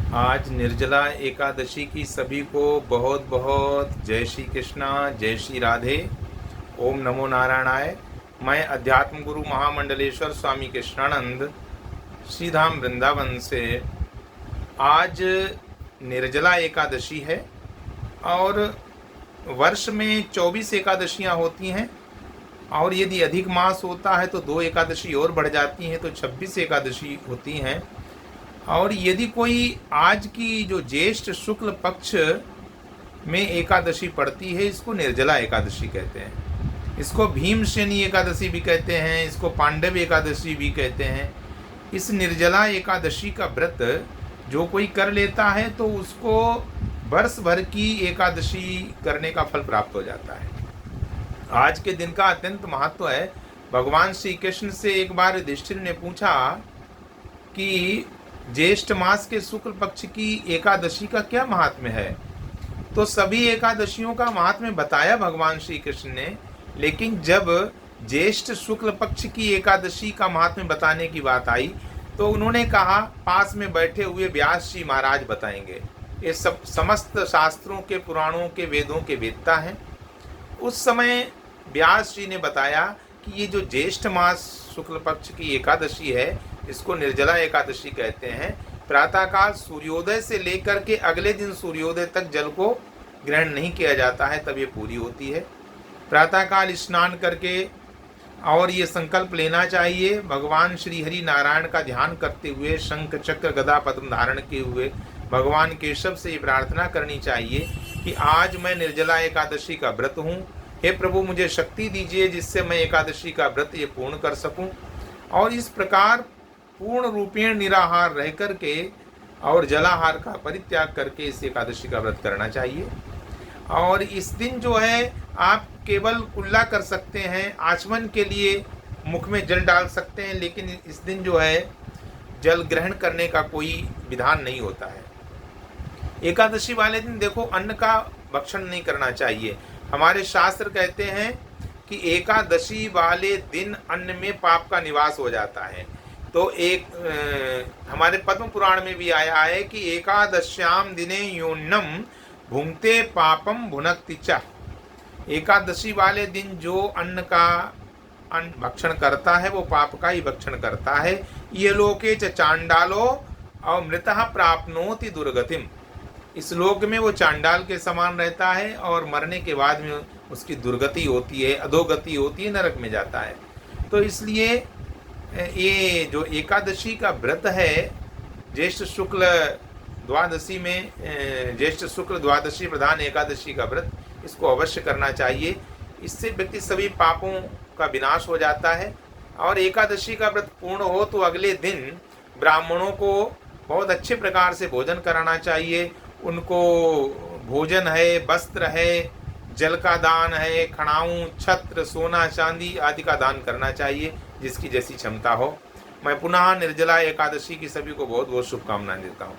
आज निर्जला एकादशी की सभी को बहुत बहुत जय श्री कृष्णा, जय श्री राधे। ओम नमो नारायणाय। मैं अध्यात्म गुरु महामंडलेश्वर स्वामी कृष्णानंद श्रीधाम वृंदावन से आज निर्जला एकादशी है और वर्ष में 24 एकादशियां होती हैं और यदि अधिक मास होता है तो 2 एकादशी और बढ़ जाती हैं तो 26 एकादशी होती हैं। और यदि कोई आज की जो ज्येष्ठ शुक्ल पक्ष में एकादशी पड़ती है, इसको निर्जला एकादशी कहते हैं। इसको भीमसेनी एकादशी भी कहते हैं, इसको पांडव एकादशी भी कहते हैं। इस निर्जला एकादशी का व्रत जो कोई कर लेता है तो उसको वर्ष भर की एकादशी करने का फल प्राप्त हो जाता है। आज के दिन का अत्यंत महत्व है। भगवान श्री कृष्ण से एक बार युधिष्ठिर ने पूछा कि ज्येष्ठ मास के शुक्ल पक्ष की एकादशी का क्या महात्म्य है, तो सभी एकादशियों का महात्म्य बताया भगवान श्री कृष्ण ने, लेकिन जब ज्येष्ठ शुक्ल पक्ष की एकादशी का महात्म्य बताने की बात आई तो उन्होंने कहा पास में बैठे हुए व्यास जी महाराज बताएंगे। ये सब समस्त शास्त्रों के, पुराणों के, वेदों के वेदता हैं। उस समय व्यास जी ने बताया कि ये जो ज्येष्ठ मास शुक्ल पक्ष की एकादशी है इसको निर्जला एकादशी कहते हैं। प्रातःकाल सूर्योदय से लेकर के अगले दिन सूर्योदय तक जल को ग्रहण नहीं किया जाता है, तब ये पूरी होती है। प्रातःकाल स्नान करके और ये संकल्प लेना चाहिए, भगवान श्री हरि नारायण का ध्यान करते हुए, शंख चक्र गदा पद्म धारण किए हुए भगवान केशव से ये प्रार्थना करनी चाहिए कि आज मैं निर्जला एकादशी का व्रत हूँ। हे प्रभु, मुझे शक्ति दीजिए जिससे मैं एकादशी का व्रत ये पूर्ण कर सकूँ। और इस प्रकार पूर्ण रूपेण निराहार रह करके और जलाहार का परित्याग करके इस एकादशी का व्रत करना चाहिए। और इस दिन जो है आप केवल कुल्ला कर सकते हैं, आचमन के लिए मुख में जल डाल सकते हैं, लेकिन इस दिन जो है जल ग्रहण करने का कोई विधान नहीं होता है। एकादशी वाले दिन देखो अन्न का भक्षण नहीं करना चाहिए। हमारे शास्त्र कहते हैं कि एकादशी वाले दिन अन्न में पाप का निवास हो जाता है। तो हमारे पद्म पुराण में भी आया है कि एकादश्याम दिने योन्नम भुंक्ते पापम भुनक्ति च। एकादशी वाले दिन जो अन्न का भक्षण करता है वो पाप का ही भक्षण करता है। ये लोके च चांडालो और मृतः प्राप्नोति दुर्गतिम। इस लोक में वो चांडाल के समान रहता है और मरने के बाद में उसकी दुर्गति होती है, अधोगति होती है, नरक में जाता है। तो इसलिए ये जो एकादशी का व्रत है ज्येष्ठ शुक्ल द्वादशी में, ज्येष्ठ शुक्ल द्वादशी प्रधान एकादशी का व्रत, इसको अवश्य करना चाहिए। इससे व्यक्ति सभी पापों का विनाश हो जाता है। और एकादशी का व्रत पूर्ण हो तो अगले दिन ब्राह्मणों को बहुत अच्छे प्रकार से भोजन कराना चाहिए। उनको भोजन है, वस्त्र है, जल का दान है, खड़ाऊं, छत्र, सोना चांदी आदि का दान करना चाहिए, जिसकी जैसी क्षमता हो। मैं पुनः निर्जला एकादशी की सभी को बहुत बहुत शुभकामनाएं देता हूँ।